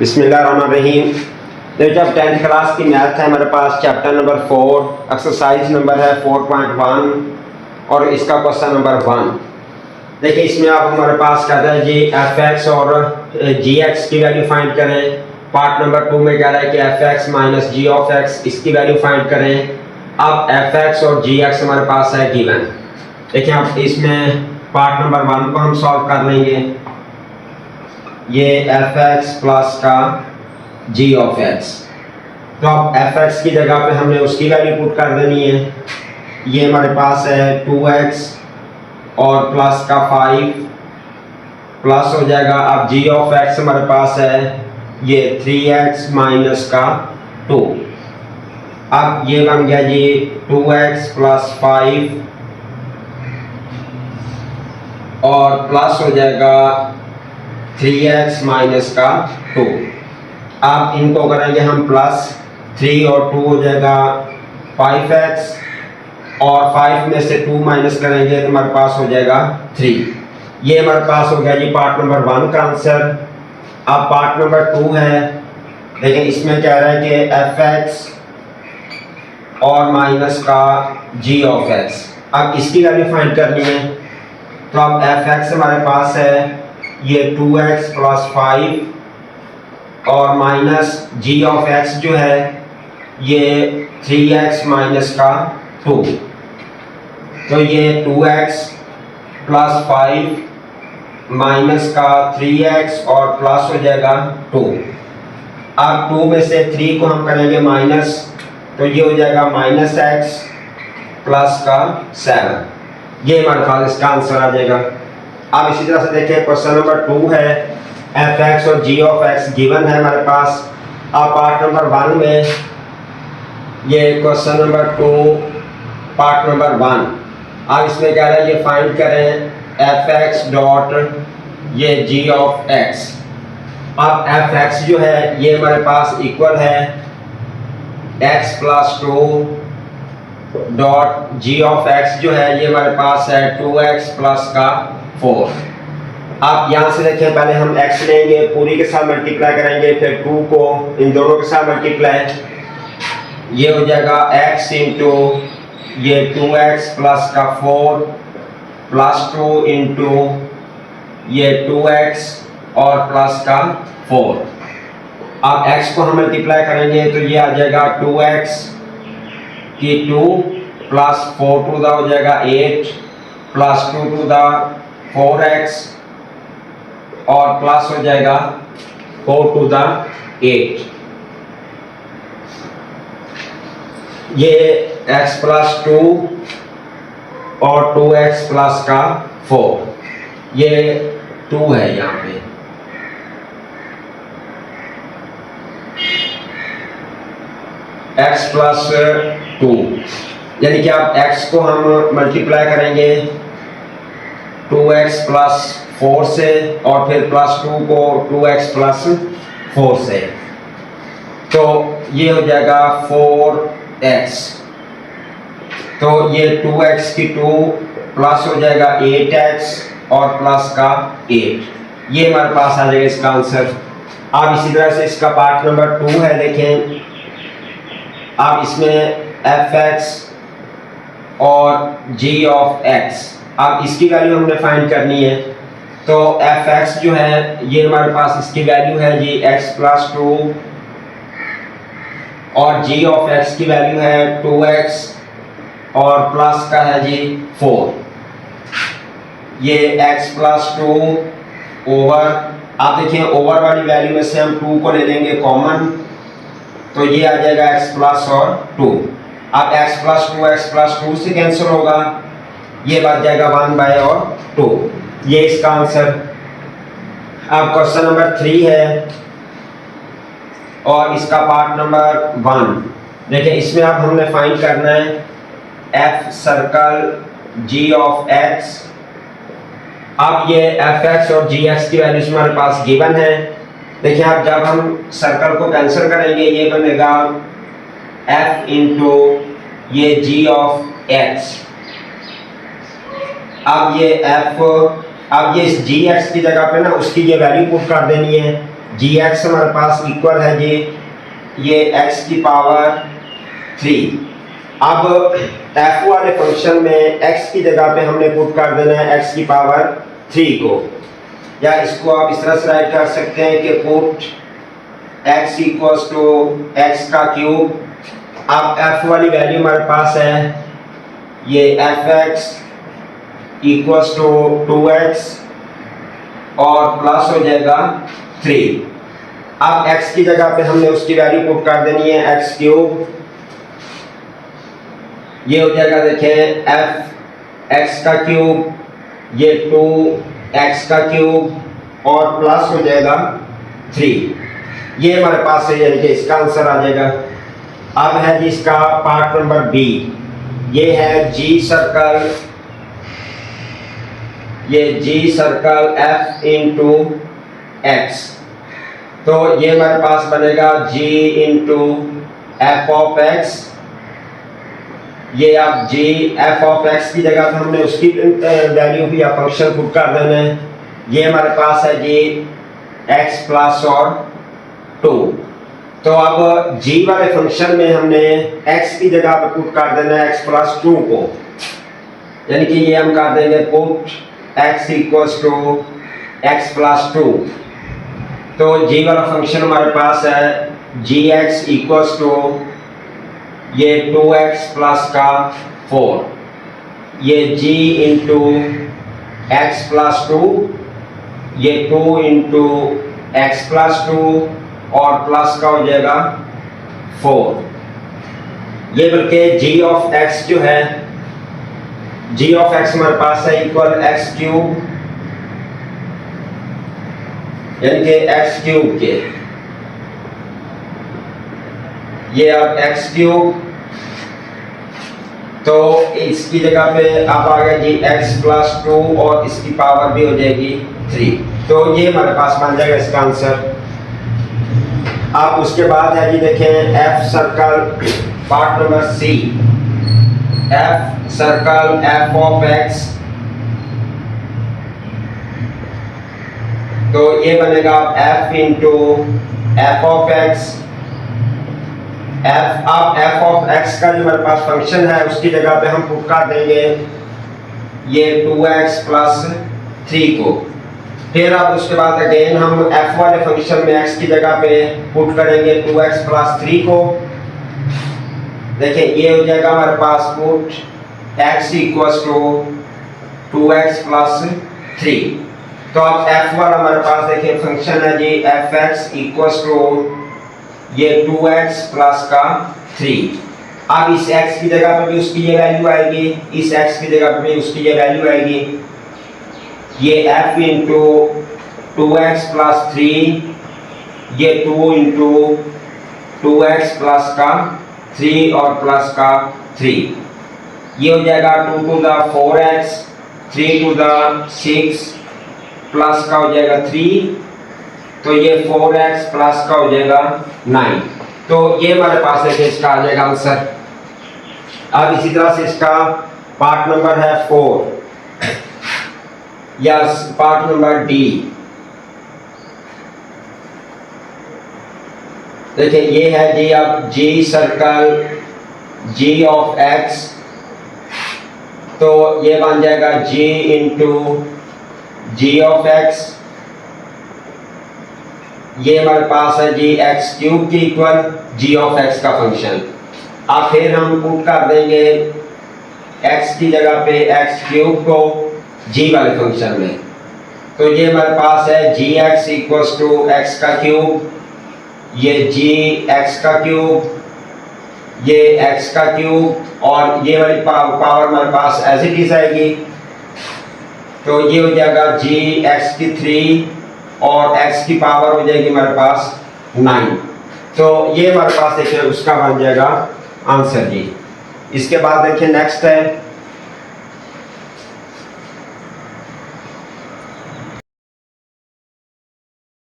बिस्मिल्लाहिर्रहमानिर्रहीम। तो जब 10th क्लास की मैथ है हमारे पास चैप्टर नंबर 4, एक्सरसाइज नंबर है 4.1 और इसका क्वेश्चन नंबर 1। देखिए इसमें आप हमारे पास कहता है जी एफ एक्स और जी एक्स की वैल्यू फाइंड करें। पार्ट नंबर 2 में कह रहा है कि f x minus g of x इसकी वैल्यू फाइंड करें। अब एफ एक्स और जी एक्स हमारे पास है गिवन। देखिए अब इसमें पार्ट नंबर 1 को हम सॉल्व कर लेंगे। ये एफ एक्स प्लस का जी ऑफ एक्स, तो अब एफ एक्स की जगह पे हमने उसकी वैल्यू पुट कर देनी है। ये हमारे पास है 2x और प्लस का 5 प्लस हो जाएगा। अब जी ऑफ एक्स हमारे पास है ये 3x माइनस का 2। अब ये बन गया जी 2x प्लस 5 और प्लस हो जाएगा 3x माइनस का 2। अब इनको करेंगे हम प्लस, 3 और 2 हो जाएगा 5x और 5 में से 2 माइनस करेंगे तो हमारे पास हो जाएगा 3। ये हमारे पास हो गया जी पार्ट नंबर 1 का आंसर। अब पार्ट नंबर 2 है, लेकिन इसमें कह रहा है कि एफ एक्स और माइनस का जी ऑफ एक्स। अब इसकी वैल्यू फाइंड करनी है। तो अब एफ एक्स हमारे पास है ये 2x प्लस 5 और माइनस जी ऑफ एक्स जो है ये 3x माइनस का 2। तो ये 2x प्लस 5 माइनस का 3x और प्लस हो जाएगा 2। अब 2 में से 3 को हम करेंगे माइनस, तो ये हो जाएगा माइनस x प्लस का 7। ये हमारे पास इसका आंसर आ जाएगा। अब इसी तरह से देखिए क्वेश्चन नंबर 2 है, एफ एक्स और जी ऑफ एक्स गिवन है हमारे पास। अब पार्ट नंबर 1 में ये क्वेश्चन नंबर 2 पार्ट नंबर 1। अब इसमें कह रहा है ये फाइंड करें एफ एक्स डॉट ये जी ऑफ एक्स। अब एफ एक्स जो है ये हमारे पास इक्वल है x plus 2 dot G of x जो है ये हमारे पास है 2x प्लस का 4। आप यहाँ से देखें, पहले हम x लेंगे, पूरी के साथ मल्टीप्लाई करेंगे, फिर 2 को इन दोनों के साथ मल्टीप्लाई, ये हो जाएगा x इंटू ये 2x प्लस का 4 प्लस 2 इंटू ये 2x और प्लस का 4। अब x को हम मल्टीप्लाई करेंगे तो ये आ जाएगा 2x की 2 प्लस 4 टू द हो जाएगा 8 प्लस 2 टू द 4x और प्लस हो जाएगा 4 टू द 8। ये x प्लस 2 और 2x प्लस का 4, ये 2 है यहाँ पे। x प्लस 2 यानी कि आप x को हम मल्टीप्लाई करेंगे 2x प्लस 4 से और फिर प्लस 2 को 2x प्लस 4 से, तो ये हो जाएगा 4x। तो ये 2x की 2 प्लस हो जाएगा 8x और प्लस का 8। ये हमारे पास आ जाएगा इसका आंसर। अब इसी तरह से इसका पार्ट नंबर 2 है, देखें अब इसमें एफ एक्स और जी ऑफ एक्स, अब इसकी वैल्यू हमने फाइंड करनी है। तो एफ एक्स जो है ये हमारे पास इसकी वैल्यू है जी x प्लस 2 और जी ऑफ एक्स की वैल्यू है 2x और प्लस का है जी 4। ये x प्लस 2 ओवर, आप देखिए ओवर वाली वैल्यू में से हम 2 को ले लेंगे कॉमन, तो ये आ जाएगा x प्लस और 2। अब x प्लस 2 से कैंसिल होगा, ये बच जाएगा 1 बाय और 2। ये इसका आंसर। अब क्वेश्चन नंबर 3 है और इसका पार्ट नंबर 1। देखिए इसमें अब हमने फाइंड करना है f circle g of x। अब ये एफ एक्स और जी एक्स की वैल्यूज हमारे पास गिवन है। देखिए अब जब हम सर्कल को कैंसिल करेंगे ये बनेगा f इंटू ये g ऑफ x। अब ये f, अब ये इस जी एक्स की जगह पे ना उसकी ये वैल्यू पुट कर देनी है। जी एक्स हमारे पास इक्वल है जी ये एक्स की पावर 3। अब एफ वाले फंक्शन में एक्स की जगह पे हमने पुट कर देना है एक्स की पावर 3 को, या इसको आप इस तरह से राइट कर सकते हैं कि put x equals to x का क्यूब। अब f वाली वैल्यू हमारे पास है ये fx इक्वल्स टू 2x और प्लस हो जाएगा 3। अब x की जगह पे हमने उसकी वैल्यू पुट कर देनी है x क्यूब। ये हो जाएगा देखें f x का क्यूब, ये 2x का क्यूब और प्लस हो जाएगा 3। ये हमारे पास है, यानी कि इसका आंसर आ जाएगा। अब है जी इसका पार्ट नंबर बी, ये है जी सर्कल, ये जी सर्कल f इंटू एक्स। तो ये हमारे पास बनेगा g into f of x. ये अब g एफ ऑफ एक्स की जगह हमने उसकी वैल्यू भी या फंक्शन पुट कर देना है। ये हमारे पास है जी x प्लस और 2। तो अब g वाले फंक्शन में हमने x की जगह पर पुट कर देना है x प्लस 2 को, यानी कि ये हम कर देंगे put x equals to x plus 2। तो g वाला फंक्शन हमारे पास है gx इक्वल्स टू ये 2x प्लस का 4, ये g इंटू एक्स प्लस 2, ये 2 इंटू एक्स प्लस 2 और प्लस का हो जाएगा 4। ये बल्कि g ऑफ x जो है, g ऑफ x हमारे पास है इक्वल एक्स क्यूब, यानी कि एक्स क्यूब के ये अब एक्स क्यूब। तो इसकी जगह पे अब आ गया जी एक्स प्लस 2 और इसकी पावर भी हो जाएगी 3। तो ये हमारे पास बन जाएगा इसका आंसर। अब उसके बाद है जी देखें f circle part number C, f circle f of x. तो ये बनेगा f into f of x. f अब f ऑफ x का जो हमारे पास फंक्शन है उसकी जगह पे हम पुट कर देंगे ये 2x प्लस 3 को। फिर अब उसके बाद अगेन हम f वाले फंक्शन में x की जगह पे पुट करेंगे 2x प्लस 3 को। देखिए ये हो जाएगा हमारे पास put x equals to 2x plus 3। तो अब f वाला हमारे पास देखिए फंक्शन है जी fx इक्वल्स टू ये 2x प्लस का 3। अब इस x की जगह पे भी उसकी ये वैल्यू आएगी, इस x की जगह पे भी उसकी ये वैल्यू आएगी। ये f इंटू 2x प्लस 3, ये 2 इंटू 2x प्लस का 3 और प्लस का 3। ये हो जाएगा 2 to the 4x, 3 to the 6 plus का हो जाएगा 3, तो ये 4x प्लस का हो जाएगा 9। तो ये हमारे पास है कि इसका आ जाएगा आंसर। अब इसी तरह से इसका पार्ट नंबर है 4 या पार्ट नंबर डी। देखिए ये है जी अब जी सर्कल g ऑफ x। तो ये बन जाएगा g into g of x। ये हमारे पास है जी एक्स क्यूब की इक्वल g ऑफ x का फंक्शन। अब फिर हम पुट कर देंगे x की जगह पे एक्स क्यूब को g वाले फंक्शन में। तो ये हमारे पास है जी एक्स इक्वल्स टू एक्स का क्यूब, ये जी एक्स का क्यूब, ये एक्स का क्यूब और ये वाली पावर हमारे पास एज इट इज आएगी। तो ये हो जाएगा जी एक्स की 3 और x की पावर हो जाएगी हमारे पास 9। तो ये हमारे पास देखिए उसका बन जाएगा आंसर जी। इसके बाद देखिए नेक्स्ट है